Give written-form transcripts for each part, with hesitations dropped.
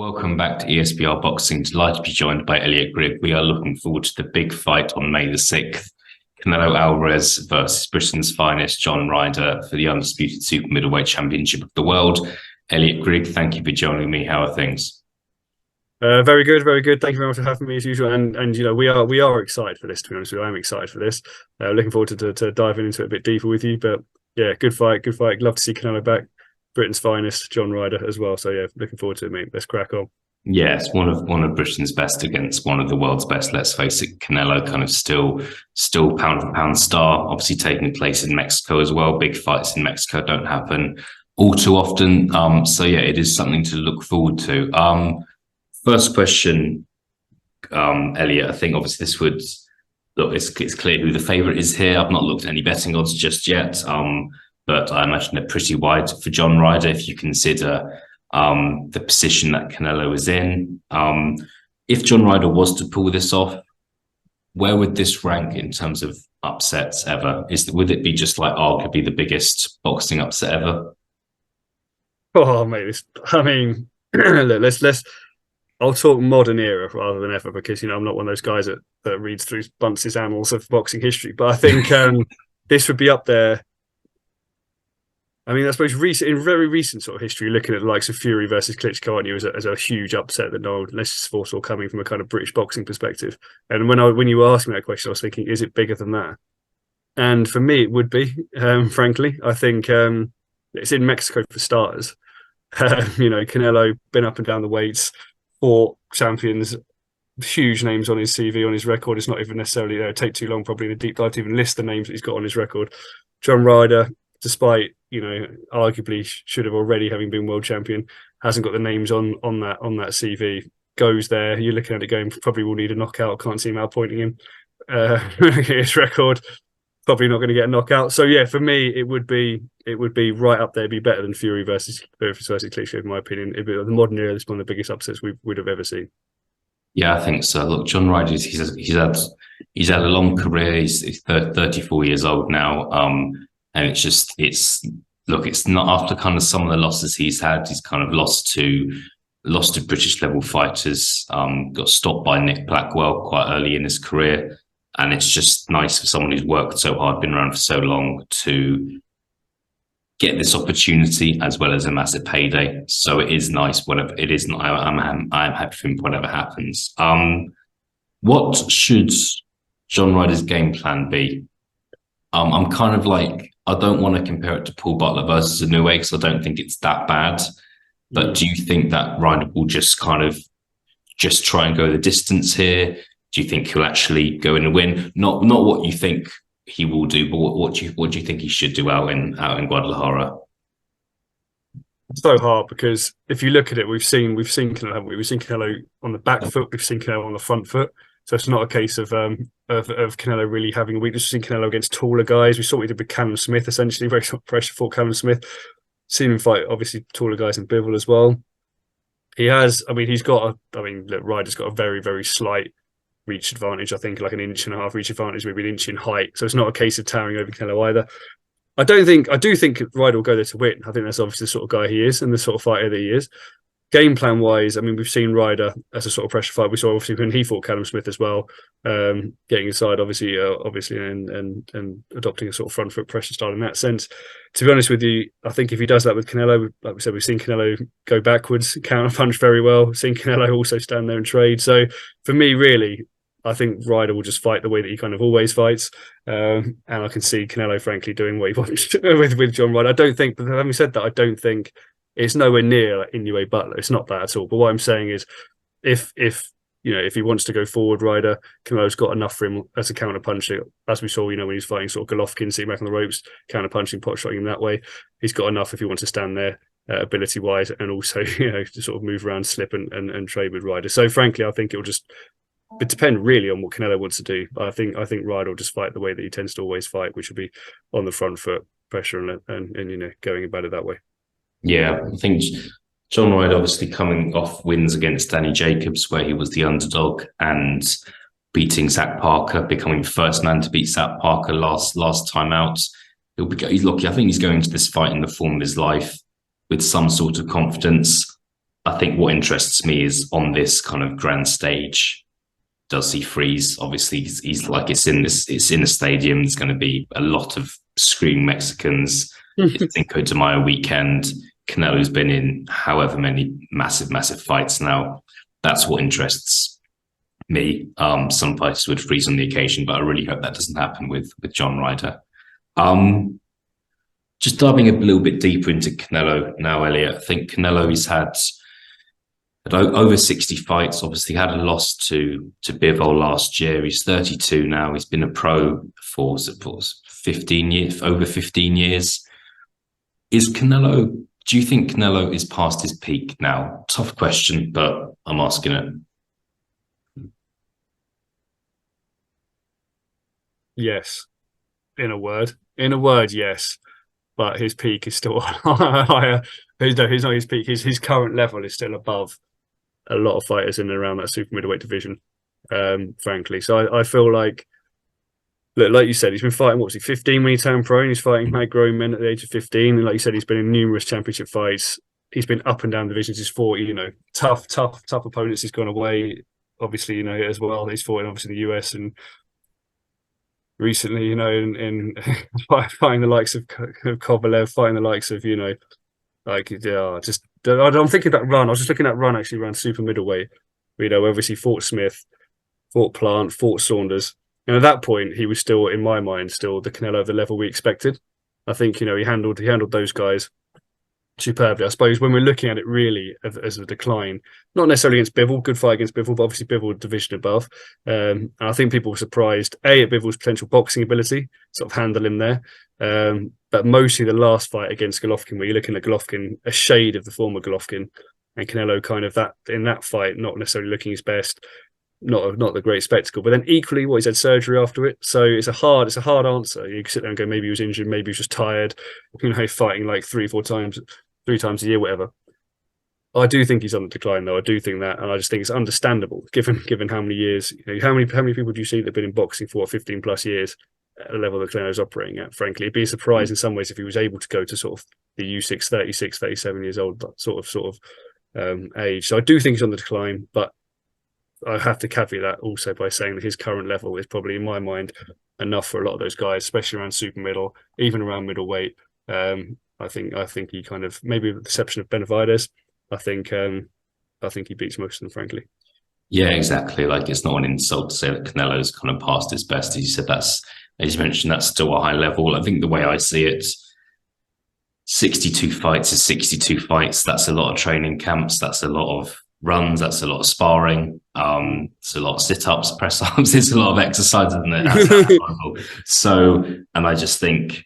Welcome back to ESPR Boxing. Delighted to be joined by Elliot Grigg. We are looking forward to the big fight on May the 6th. Canelo Alvarez versus Britain's finest, John Ryder, for the undisputed super middleweight championship of the world. Elliot Grigg, thank you for joining me. How are things? Very good, very good. Thank you very much for having me as usual. And you know, we are excited for this. To be honest with you, I'm excited for this. Looking forward to diving into it a bit deeper with you. But yeah, good fight, good fight. Love to see Canelo back. Britain's finest, John Ryder as well. So yeah, looking forward to it, mate. Let's crack on. Yeah, it's one of Britain's best against one of the world's best. Let's face it, Canelo kind of still pound for pound star. Obviously taking place in Mexico as well. Big fights in Mexico don't happen all too often. So yeah, it is something to look forward to. First question, Elliot. I think obviously this would look. It's clear who the favourite is here. I've not looked at any betting odds just yet. But I imagine they're pretty wide for John Ryder if you consider the position that Canelo is in. If John Ryder was to pull this off, where would this rank in terms of upsets ever? Would it be just like arguably the biggest boxing upset ever? Oh mate, let's. I'll talk modern era rather than ever because I'm not one of those guys that reads through Bunce's annals of boxing history. But I think this would be up there. I mean, I suppose in very recent sort of history, looking at the likes of Fury versus Klitschko, aren't you, as a huge upset that no one, let's just foresaw coming from a kind of British boxing perspective. And when you asked me that question, I was thinking, is it bigger than that? And for me, it would be. Frankly, I think it's in Mexico for starters. Canelo been up and down the weights, fought champions, huge names on his CV, on his record. It's not even necessarily there. It'd take too long, probably, in a deep dive to even list the names that he's got on his record. John Ryder, despite arguably should have already having been world champion, hasn't got the names on that CV. Goes there, you're looking at it going, probably will need a knockout. Can't see him outpointing him. His record, probably not going to get a knockout. So yeah, for me, it would be right up there. It'd be better than Fury versus Klitschko, in my opinion. It'd be the modern era. It's one of the biggest upsets we would have ever seen. Yeah, I think so. Look, John Ryder, he's had a long career. He's 34 years old now. And it's not after kind of some of the losses he's had. He's kind of lost to British level fighters. Got stopped by Nick Blackwell quite early in his career, and it's just nice for someone who's worked so hard, been around for so long, to get this opportunity as well as a massive payday. So it is nice. Whatever it is, I'm happy for him. Whatever happens. What should John Ryder's game plan be? I'm kind of like, I don't want to compare it to Paul Butler versus Inoue because I don't think it's that bad. But do you think that Ryder will just kind of just try and go the distance here? Do you think he'll actually go in and win? Not what you think he will do, but what do you think he should do out in Guadalajara? It's so hard because if you look at it, we've seen Canelo, haven't we? We've seen Canelo on the back foot, we've seen Canelo on the front foot. So it's not a case of Canelo really having a weakness. We've seen Canelo against taller guys. We saw what he did with Callum Smith, essentially. Very short pressure for Callum Smith. Seen him fight, obviously, taller guys in Bivol as well. Ryder's got a very, very slight reach advantage. I think like 1.5 inch reach advantage, maybe 1 inch in height. So it's not a case of towering over Canelo either. I do think Ryder will go there to win. I think that's obviously the sort of guy he is and the sort of fighter that he is. Game plan wise, I mean, we've seen Ryder as a sort of pressure fight. We saw obviously when he fought Callum Smith as well, getting inside, obviously, and adopting a sort of front foot pressure style in that sense. To be honest with you, I think if he does that with Canelo, like we said, we've seen Canelo go backwards, counter punch very well. Seen Canelo also stand there and trade. So for me, really, I think Ryder will just fight the way that he kind of always fights, and I can see Canelo, frankly, doing what he wants with John Ryder. I don't think, but having said that, I don't think. It's nowhere near like Inoue Butler. It's not that at all. But what I'm saying is, if he wants to go forward, Ryder, Canelo's got enough for him as a counter puncher, as we saw, when he's fighting sort of Golovkin, sitting back on the ropes, counter punching, pot shotting him that way. He's got enough if he wants to stand there, ability wise, and also to sort of move around, slip and trade with Ryder. So frankly, I think it'll depend really on what Canelo wants to do. I think Ryder will just fight the way that he tends to always fight, which will be on the front foot, pressure and going about it that way. Yeah, I think John Ryder obviously coming off wins against Danny Jacobs, where he was the underdog, and beating Zach Parker, becoming the first man to beat Zach Parker last time out. He's lucky. I think he's going to this fight in the form of his life with some sort of confidence. I think what interests me is on this kind of grand stage, does he freeze? Obviously, he's like it's in a stadium. There's going to be a lot of screaming Mexicans. It's Cinco de Mayo weekend. Canelo's been in however many massive fights now. That's what interests me. Some fighters would freeze on the occasion, but I really hope that doesn't happen with John Ryder. Just diving a little bit deeper into Canelo now, Elliot. I think Canelo, he's had over 60 fights. Obviously, had a loss to Bivol last year. He's 32 now. He's been a pro for 15 years, over 15 years. Do you think Canelo is past his peak now? Tough question, but I'm asking it. Yes, in a word, yes. But his peak is still higher. He's not his peak. His current level is still above a lot of fighters in and around that super middleweight division, frankly. So I feel like, look, like you said, he's been fighting, what was he, 15 when he turned pro, and he's fighting mad grown men at the age of 15. And like you said, he's been in numerous championship fights. He's been up and down divisions. He's fought, tough opponents. He's gone away, obviously, as well. He's fought in, obviously, the US and recently, in fighting the likes of Kovalev, fighting the likes of, I'm thinking about Run. I was just looking at Run actually around super middleweight. Obviously fought Smith, fought Plant, fought Saunders. And at that point, he was still, in my mind, still the Canelo of the level we expected. I think, he handled those guys superbly. I suppose when we're looking at it really as a decline, not necessarily against Bivol, good fight against Bivol, but obviously Bivol division above. And I think people were surprised, at Bivol's potential boxing ability, sort of handle him there. But mostly the last fight against Golovkin, where you're looking at Golovkin, a shade of the former Golovkin, and Canelo kind of that in that fight, not necessarily looking his best, not the great spectacle. But then equally, he's had surgery after it, so it's a hard answer. You can sit there and go, maybe he was injured, maybe he was just tired, fighting like 3 times a year, whatever. I do think he's on the decline, though. I do think that, and I just think it's understandable given how many years, how many people do you see that have been in boxing for 15 plus years at a level that Canelo's operating at? Frankly, it'd be a surprise in some ways if he was able to go to sort of the U6, 36, 37 years old, sort of age. So I do think he's on the decline, but I have to caveat that also by saying that his current level is probably, in my mind, enough for a lot of those guys, especially around super middle, even around middleweight. I think he kind of, maybe with the exception of Benavidez, I think he beats most of them, frankly. Yeah, exactly. Like, it's not an insult to say that Canelo's kind of past his best. As you said, as you mentioned, that's still a high level. I think the way I see it, 62 fights is 62 fights. That's a lot of training camps. That's a lot of runs. That's a lot of sparring. It's a lot of sit-ups, press-ups. It's a lot of exercise, isn't it? So, and I just think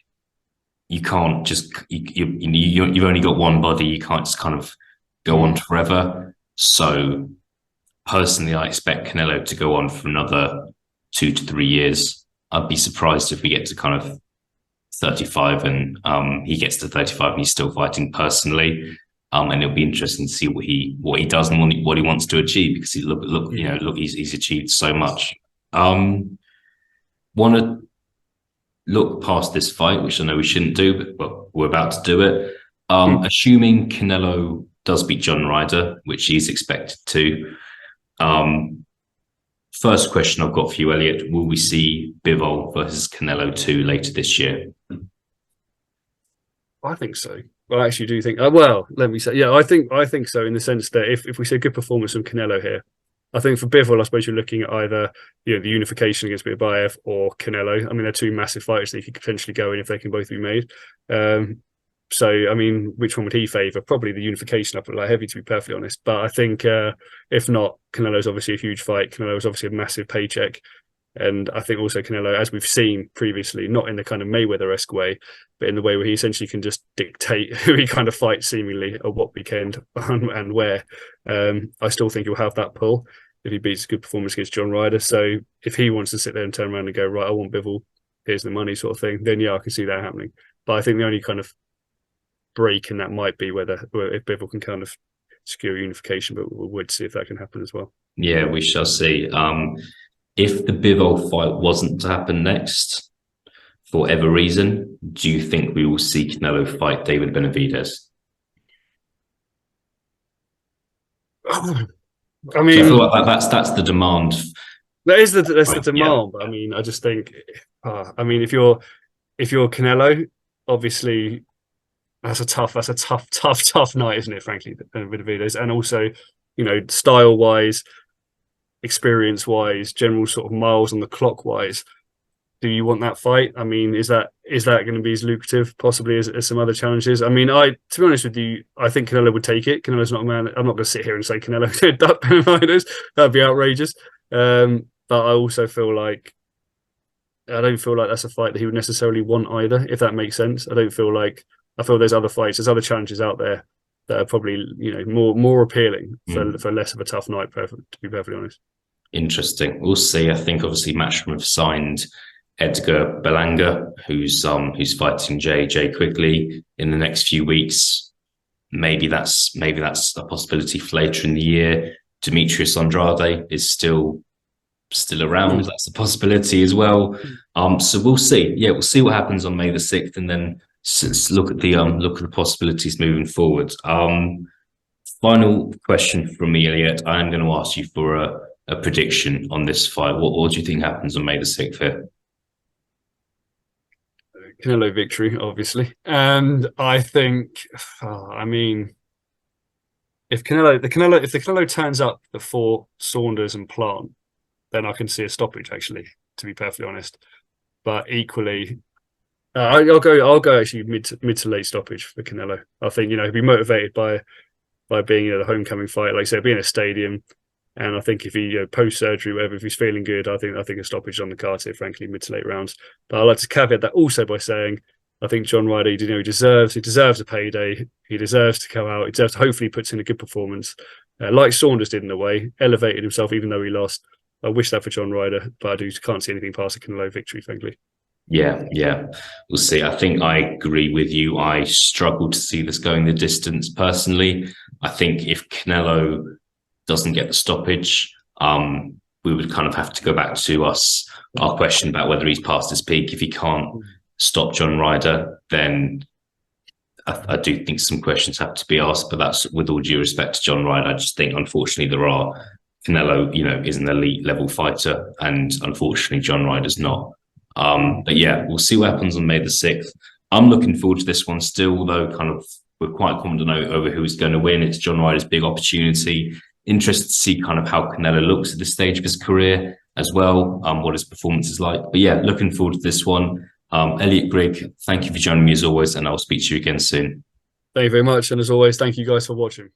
you can't just, you've only got one body. You can't just kind of go on forever. So personally, I expect Canelo to go on for another 2 to 3 years. I'd be surprised if we get to kind of 35 and he gets to 35 and he's still fighting personally. And it'll be interesting to see what he does and what he wants to achieve, because he's achieved so much. Want to look past this fight, which I know we shouldn't do, but we're about to do it. Assuming Canelo does beat John Ryder, which he's expected to. First question I've got for you, Elliot: will we see Bivol versus Canelo 2 later this year? I think so. Well, I actually do think. Let me say, yeah, I think so, in the sense that if we see a good performance from Canelo here, I think for Bivol, I suppose you're looking at either the unification against Bibayev or Canelo. I mean, they're two massive fighters that you could potentially go in if they can both be made. So, I mean, which one would he favour? Probably the unification up at light heavy, to be perfectly honest. But I think if not, Canelo's obviously a huge fight. Canelo's obviously a massive paycheck. And I think also Canelo, as we've seen previously, not in the kind of Mayweather-esque way, but in the way where he essentially can just dictate who he kind of fights seemingly at what weekend and where. I still think he'll have that pull if he beats a good performance against John Ryder. So if he wants to sit there and turn around and go, right, I want Bivol, here's the money sort of thing, then yeah, I can see that happening. But I think the only kind of break in that might be if Bivol can kind of secure unification, but we'll wait to see if that can happen as well. Yeah, we shall see. If the Bivol fight wasn't to happen next, for whatever reason, do you think we will see Canelo fight David Benavidez? I So I feel mean, like that's the demand. that's the Right, yeah. demand. But I mean, I just think, I mean, if you're Canelo, obviously that's a tough night, isn't it? Frankly, with the videos, and also, style wise, experience wise, general sort of miles on the clock wise. Do you want that fight? I mean, is that going to be as lucrative possibly as some other challenges? I mean, to be honest with you, I think Canelo would take it. Canelo's not a man. I'm not going to sit here and say Canelo duck fighters. That'd be outrageous. But I also feel like I don't feel like that's a fight that he would necessarily want either, if that makes sense. I feel there's other fights, there's other challenges out there that are probably more appealing for less of a tough night. To be perfectly honest. Interesting. We'll see. I think obviously Matchroom have signed Edgar Belanga, who's fighting Jay Quigley in the next few weeks. Maybe that's a possibility for later in the year. Demetrius Andrade is still around. That's a possibility as well. So we'll see. Yeah, we'll see what happens on May the 6th, and then look at the possibilities moving forward. Final question from me, Elliot. I am going to ask you for a prediction on this fight. What do you think happens on May the 6th here? Canelo victory, obviously, and I think, I mean, if the Canelo turns up before Saunders and Plant, then I can see a stoppage. Actually, to be perfectly honest, but equally, I'll go actually mid to late stoppage for Canelo. I think he'd be motivated by being the homecoming fight, like I said, being a stadium. And I think if he post surgery, whatever, if he's feeling good, I think a stoppage on the card here, frankly, mid to late rounds. But I'd like to caveat that also by saying I think John Ryder, he deserves a payday. He deserves to come out. He deserves to hopefully puts in a good performance, like Saunders did in a way, elevated himself even though he lost. I wish that for John Ryder, but I can't see anything past a Canelo victory, frankly. Yeah, we'll see. I think I agree with you. I struggle to see this going the distance personally. I think if Canelo doesn't get the stoppage, we would kind of have to go back to our question about whether he's past his peak. If he can't stop John Ryder, then I do think some questions have to be asked. But that's with all due respect to John Ryder. I just think, unfortunately, Canelo, is an elite level fighter, and unfortunately, John Ryder's not. But yeah, we'll see what happens on May the 6th. I'm looking forward to this one still, although kind of we're quite confident over who's going to win. It's John Ryder's big opportunity. Interested to see kind of how Canelo looks at this stage of his career as well, what his performance is like. But yeah, looking forward to this one. Elliot, Grigg, thank you for joining me as always, and I'll speak to you again soon. Thank you very much. And as always, thank you guys for watching.